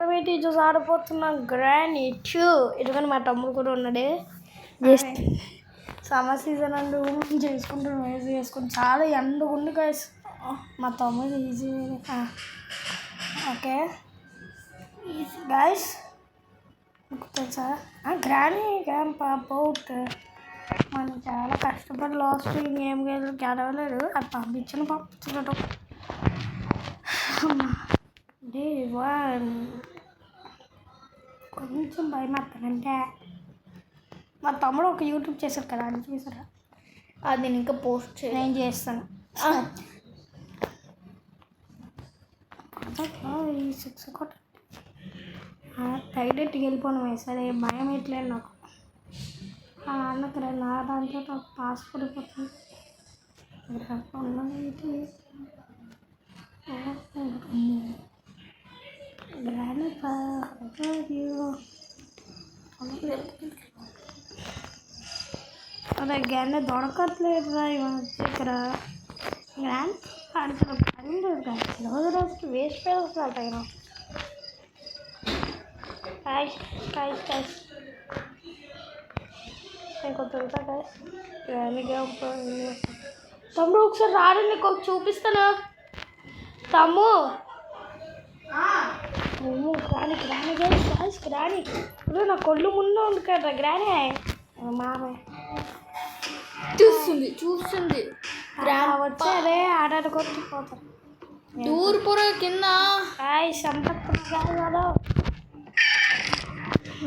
చూసి ఆడిపోతున్నా granny two. ఎందుకంటే మా తమ్ముడు కూడా ఉన్నాడే. జస్ట్ సమ్మర్ సీజన్ అండ్ చేసుకుంటాం చాలా ఎండగా ఉంది గైస్. మా తమ్ముడు ఈజీ ఓకే ఈజీ గైస్. మీకు తెలుసా గ్రానీ క్యాంప్ అబౌట్ మనం చాలా కష్టపడి లాస్ట్ ఏం గెలవలేదు. అది పంపించడం డే వన్ కొంచెం భయమవుతానంటే మా తమ్ముడు ఒక యూట్యూబ్ చేశారు కదా అని చూసారా. అది నేను ఇంకా పోస్ట్ నేను చేస్తాను. ఈ 6 ఒకటి డైరెక్ట్గా వెళ్ళిపోవడం సరే భయం ఎట్లేదు నాకు. అన్నకు నా దాంట్లో నాకు పాస్ పడిపోతుంది. అదే గ్యానే దొరకట్లేదు రా ఇక్కడ. గ్రాండ్ ఆడుతున్న పని లేదు కదా రోజుకి వేస్ట్ పేరుతున్నాయి. తమ్ముడు ఒకసారి రాడు, నీకు చూపిస్తాను. తమ్ము గ్రాని ఇప్పుడు నా కొళ్ళు ముందు ఉంది కదా గ్రాని. మామే చూస్తుంది వచ్చి అదే ఆడాడుకొట్టిపోతారు. దూరపుర కింద సంపత్తులు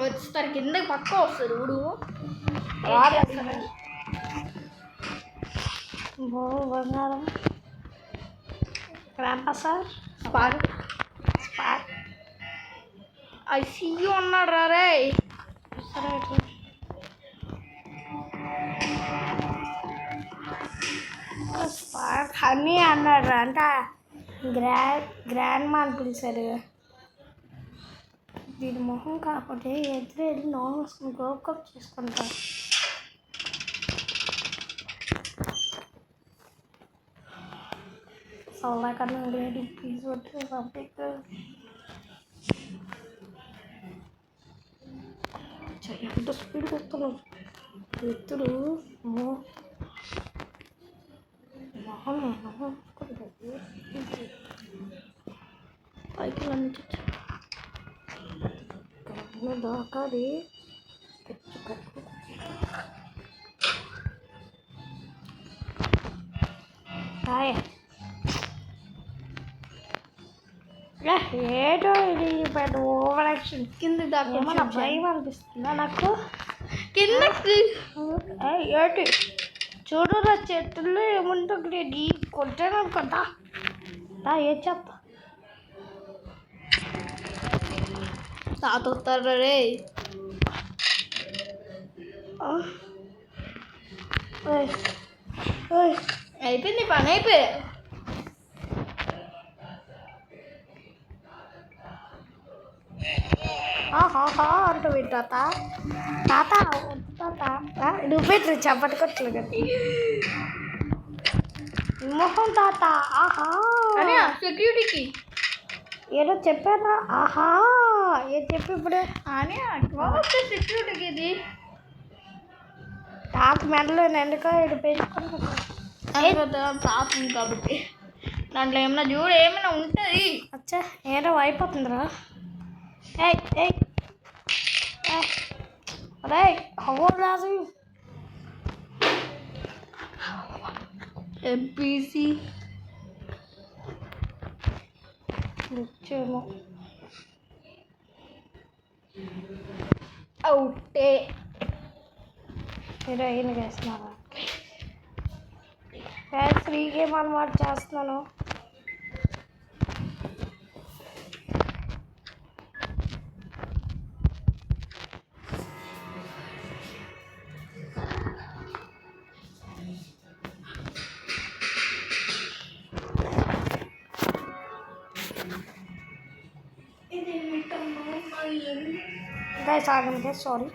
వచ్చేస్తారు కింద పక్క వస్తారు. ఇప్పుడు బంగారం grandpa sir spark I see you అన్నాడు రా రే. సరే స్పార్క్ అని అన్నాడు రా. అంటే గ్రాండ్ మా అని పిలిచారు. దీని మొహం కాకపోతే ఎదురు వెళ్ళి నోన్ వేసుకుని గోకప్ చేసుకుంటారు. సౌలాకన్నా లేదు ప్లీజ్ వద్దు పబ్లిక్ ఎంత స్పీడ్ వస్తున్నాడు ఎత్తుడు. పైకి దాకాది ఏటో ఇది పెద్ద ఓవర్ యాక్షన్. కింద దాకా ఏమన్నా భయం అనిపిస్తుందా నాకు. కిందకి ఏటి చూడరా చేతుల్లో ఏముంటుంది నీ కొట్టాను అనుకుంటా. ఏం చెప్తా తాత వస్తారా రే. అయిపోయింది పని అయిపోయా. అంటూ తాత తాత తాత నువ్వు పెట్టు చప్పట్టుకోట్లు కదా మొహం తాత. సెక్యూరిటీకి ఏదో చెప్పానా. ఏం చెప్పి ఇప్పుడు సెక్యూరిటీకి ఇది తాత మెడలో ఎందుకో ఇది పెంచుకుంటా తాత కాబట్టి దాంట్లో ఏమైనా చూడు ఏమైనా ఉంటుంది. అచ్చా ఏదో అయిపోతుందిరా. అరే రాజు ఎంపీసీ వచ్చేమో అవుటే హీరోయిన్ వేస్తున్నారా. ఫ్రీ గేమ్ అలవాటు చేస్తున్నాను. గైస్ ఆగండి సారీ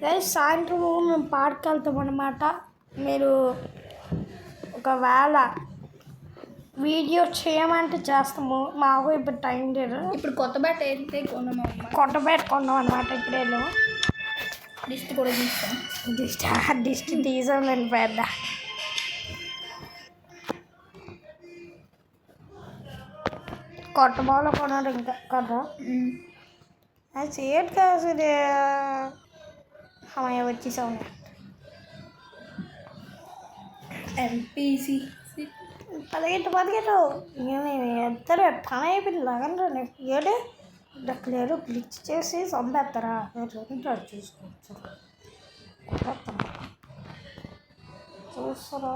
గైస్. సాయంత్రం మేము పార్క్కి వెళ్తాం అన్నమాట. మీరు ఒకవేళ వీడియో చేయమంటే చేస్తాము. మాకు ఇప్పుడు టైం లేదు. ఇప్పుడు కొత్త బ్యాట్ అయితే కొన్నాము అమ్మ. కొత్త బ్యాట్ కొన్నాం అనమాట. ఇప్పుడే లిస్ట్ కూడా తీస్తాం. డిస్ట్ తీసాం నేను పెద్ద. కొత్త బాల్ కొన్నాడు ఇంకా కదా. అది చేయట్ కాదు. అమ్మాయి వచ్చేసాం. ఎంపీసీ 15 ఇద్దరు పని అయిపోయింది. లాగండి ఏడు డక్లేరు క్లిక్ చేసి చంపేస్తారా? చూసుకోవచ్చు. చూస్తారా?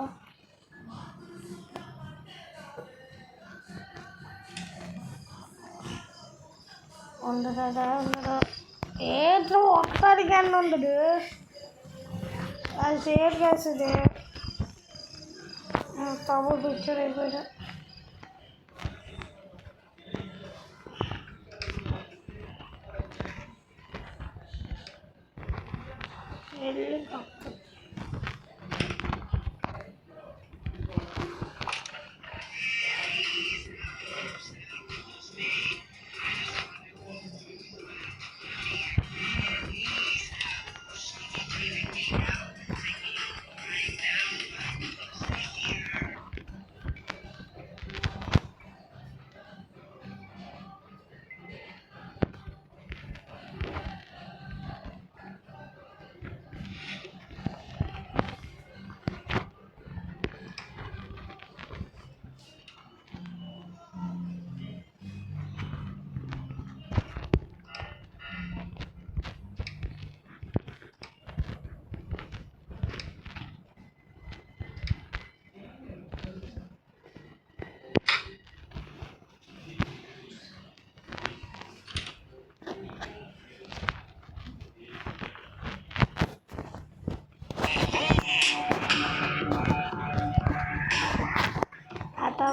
ఉండదా ఏదో ఒక్కసారిగా ఉండదు. అది షేర్ చేస్తుంది. తమ్ముడు పిక్చర్ అయిపోయా.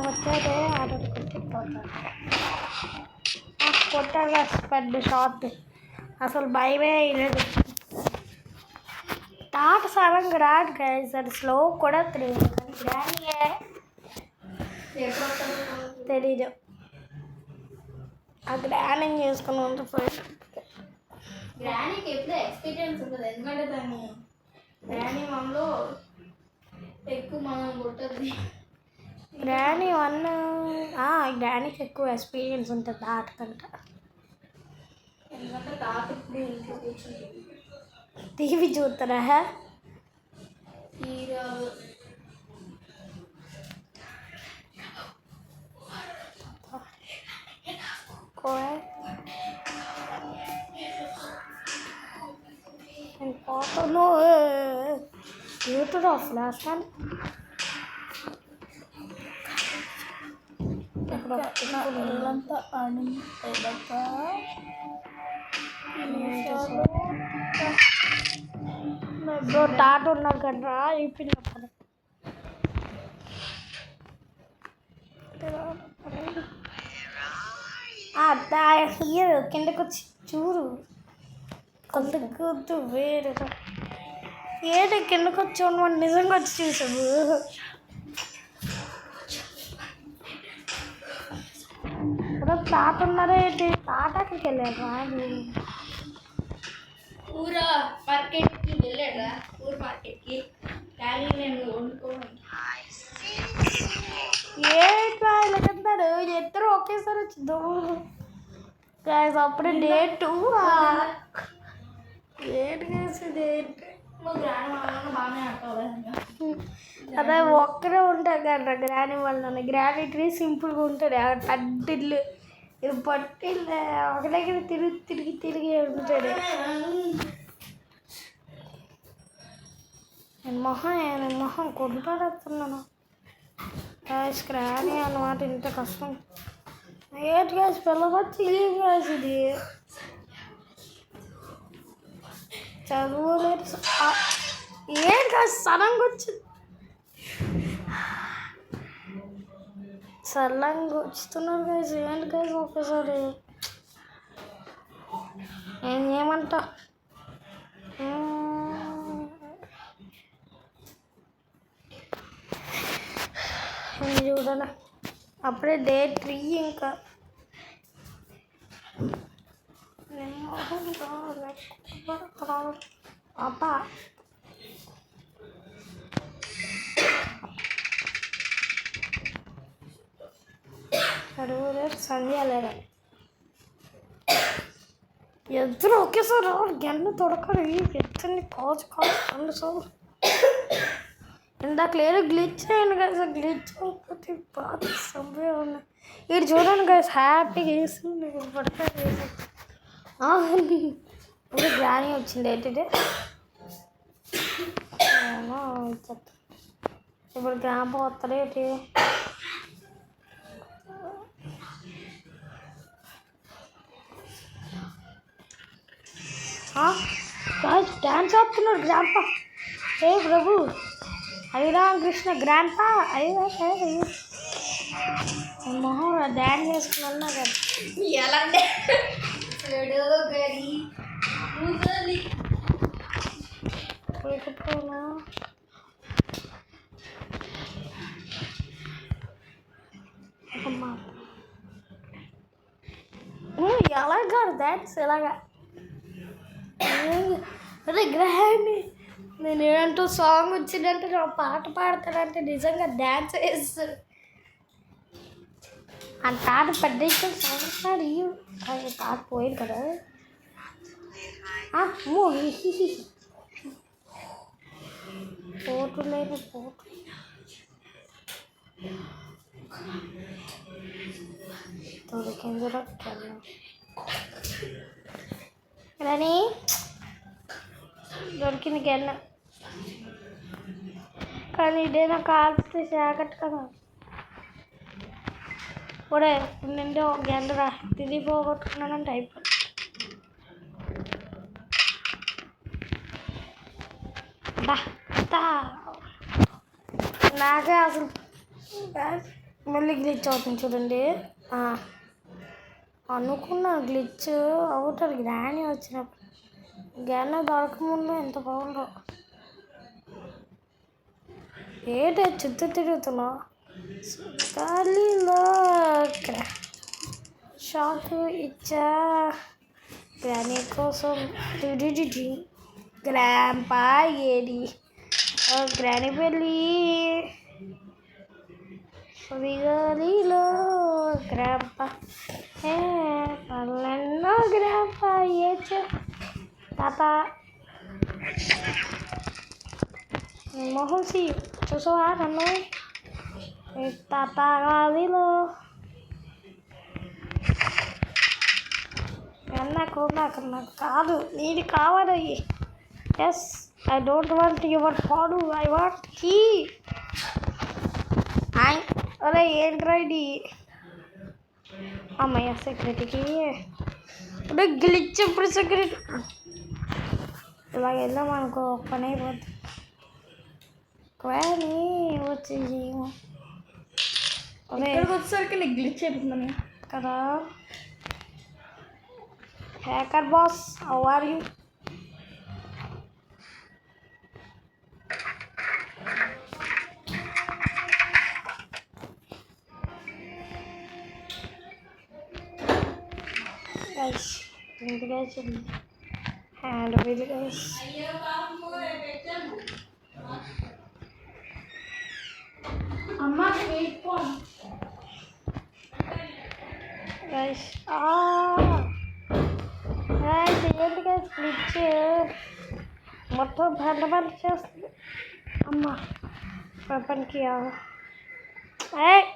వచ్చేది ఆర్డర్ కొట్టాడు పెద్ద షాట్. అసలు భయమే లేదు. తాట సడన్గా రాదు గైస్. అది స్లో కూడా తెలియదు. గ్రానీయే తెలీదు. ఆ గ్రానింగ్ చేసుకుని ఉండిపోయి గ్రానీకి ఎప్పుడూ ఎక్స్పీరియన్స్ ఉంటుంది. ఎందుకంటే దాన్ని గ్రానీ మనలో ఎక్కువ మనం కొట్టద్ది. గ్రానీ గ్రానీకి ఎక్కువ ఎక్స్పీరియన్స్ ఉంటుంది ఆట కంటే. ఎందుకంటే తాత ఇప్పుడు ఇంట్లో కూర్చుంటుంది. టీవీ చూస్తారా? హీరోలు పోతాను. యూట్యూబ్ ఫ్లాష్ కానీ ఇల్లంతా ఆడిందాక తాట ఉన్నారు కదా అయిపోయినప్పుడు హీరో కిందకు వచ్చి చూడు. కొద్దు వేరే ఏదో కిందకు వచ్చి వాడు నిజంగా వచ్చి చూసావు. తాత ఉన్నారా ఏంటి? తాట అక్కడికి వెళ్ళాడు. ఊర మార్కెట్కి వెళ్ళాడా? ఊరు మార్కెట్కి కానీ నేను వండుకోవాలి. ఏంటో ఇలాగంటారు. ఇద్దరు ఒకేసారి వచ్చిందో అప్పుడే డేట్ 2 ఏంటి డేట్ బాగానే ఆడతావు. అదే ఒక్కరే ఉంటారు కదా గ్రానీ వాళ్ళని. గ్రానీ ట్రీ సింపుల్గా ఉంటుంది. పట్టిల్లు ఇది పట్టిల్లు ఒక దగ్గర తిరిగి ఉంటుంది. నేను మొహం కొట్టుపడేస్తున్నాను. గ్రానీ అన్నమాట. ఇంత కష్టం ఏంటి గ్యాస్ పిల్లవచ్చి గ్యాస్ ఇది చదువులేదు. ఏంటి గ్యాస్ సడన్గా వచ్చింది. సడన్గా వచ్చుతున్నారు గ్యాస్. ఏంటి గ్యాస్ ఒక్కసారి ఏం చేయమంటా? చూడాలి. అప్పుడే డే 3 ఇంకా అబ్బా అడుగు సంధ్య లేదా ఇద్దరు ఒకేసారి గెన్ను తొడకడు ఎత్తండి కాజు కాజు రెండు సార్లు ఇందాక లేదు గ్లిచ్ అయింది కదా గ్లిచ్ అయిపోతే బాధ సభ్య ఉన్నాయి ఇటు చూడండి కదా హ్యాపీగా వేసింది పడతాడు ఇప్పుడు గ్రాని వచ్చింది ఏంటంటే ఇప్పుడు గ్రామ వస్తాడేంటి డాన్స్ ఆడుతున్నాడు గ్రాండ్ పా ఏ ప్రభు హరిరామకృష్ణ గ్రాండ్ పా అయ్యో మొహం డాన్స్ చేసుకున్నా కదా ఎలా లేకపోయినా ఎలాగా డాన్స్ ఎలాగా అరే గ్రాండ్ నేను ఏమంటూ సాంగ్ వచ్చిందంటే నా పాట పాడతాడంటే నిజంగా డ్యాన్స్ వేస్తాడు ఆ తాట పెద్ద సాంగ్ పాడి తాట పోయింది కదా పోటు లేని పోటు తొడికిందిరా రాని దొరికింది గెన్న కానీ ఇదేనా కాల్పితే జాకెట్ కదా ఒరే నిండే ఒక గెండరా తిరిగి పోగొట్టుకున్నానంటే అయిపోయింది నాకే అసలు మళ్ళీ గ్లిచ్ అవుతుంది చూడండి అనుకున్నా గ్లిచ్ అవుతాడు గ్రాని వచ్చినప్పుడు గ్యాన దొరకముందు ఎంత బాగుందో ఏంటి చుట్టూ తిరుగుతున్నా గాలిలో షాక్ ఇచ్చా గ్రాని కోసం గ్రాంపా ఏది గ్రాని పెళ్ళి గాలిలో గ్రాంపా పల్లెన్నో గ్రాంపా ఏ తాత మోహన్ సి చూసావా నన్ను తాత గాలిలో నాకు కాదు నీది కావాలి yes I don't want your ఫాడు ఐ వాంట్ కీ అరే ఏంట్రా ఇది అమ్మయ్య సెక్యూరిటీకి ఇప్పుడు గ్లిచ్ ఇప్పుడు సెక్యూరిటీ ఇలాగ వెళ్దాం అనుకో పని అయిపోతుంది కానీ వచ్చేసి వచ్చేసరికి నీకు గ్లిచ్ అయిపోతుందని కదా hacker boss how are you guys ini guys hello guys అమ్మా వెయిట్ ఫోన్ guys guys ఏంటి guys గ్లిచ్ మొత్తం బండ చేస్తుంది అమ్మా పనికి ఏయ్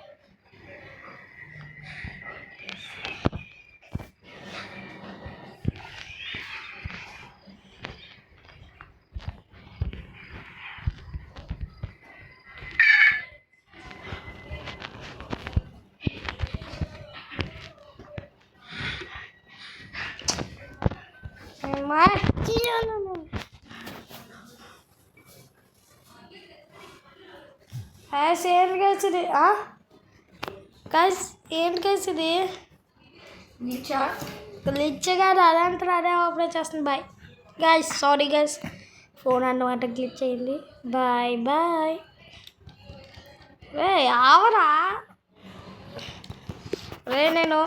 ఏంటి గైస్ ఇది గైస్ ఏంటి గైస్ ఇది గ్లిచ్ కాదు అదంతా అదే ఆపరేట్ చేస్తుంది bye guys sorry guys phone అన్నమాట గ్లిచ్ అయింది బాయ్ బాయ్ ఏ ఆవరా రే నేను